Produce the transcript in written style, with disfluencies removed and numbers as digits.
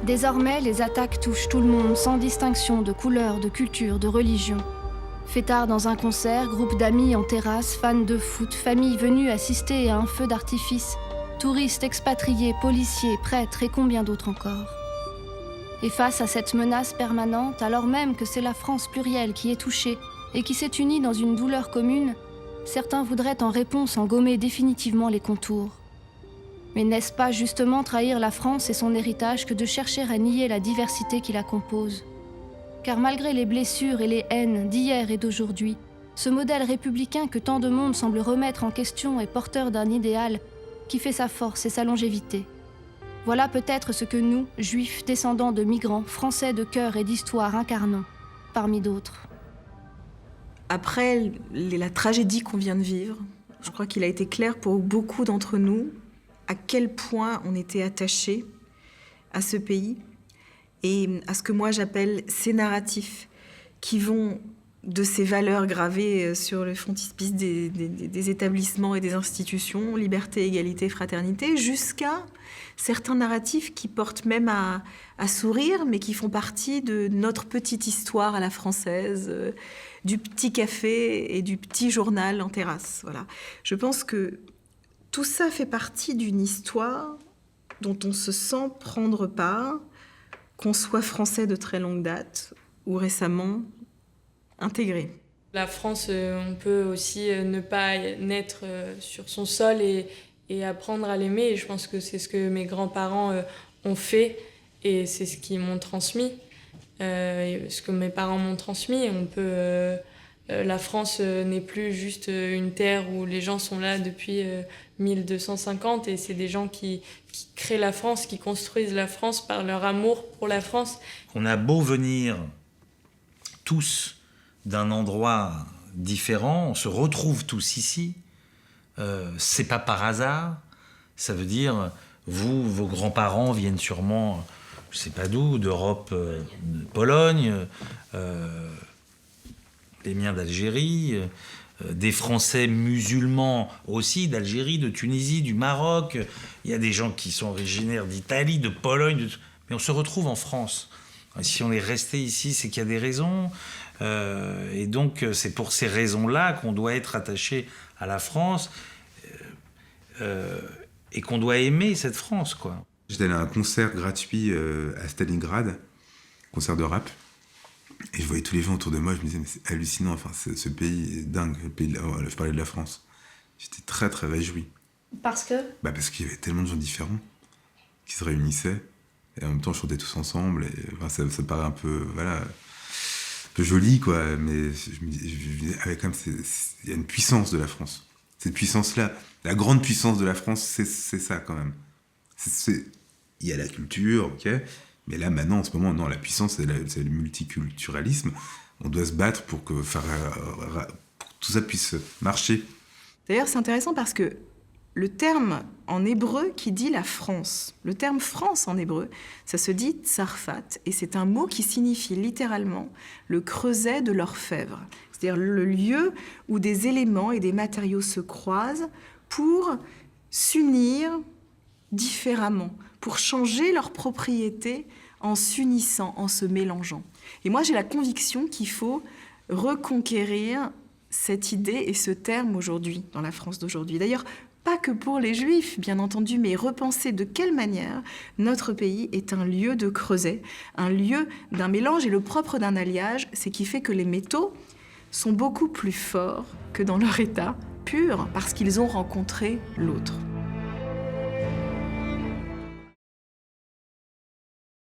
Désormais, les attaques touchent tout le monde sans distinction de couleur, de culture, de religion. Fêtards dans un concert, groupe d'amis en terrasse, fans de foot, familles venues assister à un feu d'artifice, touristes expatriés, policiers, prêtres et combien d'autres encore. Et face à cette menace permanente, alors même que c'est la France plurielle qui est touchée et qui s'est unie dans une douleur commune, certains voudraient en réponse en gommer définitivement les contours. Mais n'est-ce pas justement trahir la France et son héritage que de chercher à nier la diversité qui la compose ? Car malgré les blessures et les haines d'hier et d'aujourd'hui, ce modèle républicain que tant de monde semble remettre en question est porteur d'un idéal qui fait sa force et sa longévité. Voilà peut-être ce que nous, juifs descendants de migrants, français de cœur et d'histoire, incarnons, parmi d'autres. Après la tragédie qu'on vient de vivre, je crois qu'il a été clair pour beaucoup d'entre nous à quel point on était attachés à ce pays et à ce que moi j'appelle ces narratifs qui vont de ces valeurs gravées sur le frontispice des établissements et des institutions, liberté, égalité, fraternité, jusqu'à certains narratifs qui portent même à sourire, mais qui font partie de notre petite histoire à la française, du petit café et du petit journal en terrasse. Voilà. Je pense que tout ça fait partie d'une histoire dont on se sent prendre part, qu'on soit français de très longue date ou récemment intégré. La France, on peut aussi ne pas naître sur son sol et apprendre à l'aimer. Et je pense que c'est ce que mes grands-parents ont fait et c'est ce qu'ils m'ont transmis. Ce que mes parents m'ont transmis. La France n'est plus juste une terre où les gens sont là depuis 1250 et c'est des gens qui créent la France, qui construisent la France par leur amour pour la France. On a beau venir tous d'un endroit différent, on se retrouve tous ici. C'est pas par hasard. Ça veut dire, vous, vos grands-parents viennent sûrement, je sais pas d'où, d'Europe, de Pologne, les miens d'Algérie, des Français musulmans aussi, d'Algérie, de Tunisie, du Maroc. Il y a des gens qui sont originaires d'Italie, de Pologne, mais on se retrouve en France. Si on est resté ici, c'est qu'il y a des raisons. Et donc, c'est pour ces raisons-là qu'on doit être attaché à la France et qu'on doit aimer cette France, quoi. J'étais allé à un concert gratuit à Stalingrad, concert de rap. Et je voyais tous les gens autour de moi, je me disais, mais c'est hallucinant, enfin, ce pays est dingue, je parlais de la France. J'étais très, très réjoui. Parce que ? Parce qu'il y avait tellement de gens différents qui se réunissaient. Et en même temps, je chantais tous ensemble. Et, enfin, ça paraît un peu, voilà, un peu joli, quoi. Mais je me disais, quand même, il y a une puissance de la France. Cette puissance-là, la grande puissance de la France, c'est ça, quand même. Il y a la culture, ok. Mais là, maintenant, en ce moment, non, la puissance, c'est le multiculturalisme. On doit se battre pour que tout ça puisse marcher. D'ailleurs, c'est intéressant parce que le terme en hébreu qui dit la France, le terme France en hébreu, ça se dit tsarfat, et c'est un mot qui signifie littéralement le creuset de l'orfèvre. C'est-à-dire le lieu où des éléments et des matériaux se croisent pour s'unir différemment, pour changer leurs propriétés en s'unissant, en se mélangeant. Et moi, j'ai la conviction qu'il faut reconquérir cette idée et ce terme aujourd'hui, dans la France d'aujourd'hui. D'ailleurs, pas que pour les Juifs, bien entendu, mais repenser de quelle manière notre pays est un lieu de creuset, un lieu d'un mélange. Et le propre d'un alliage, c'est qui fait que les métaux sont beaucoup plus forts que dans leur état pur, parce qu'ils ont rencontré l'autre.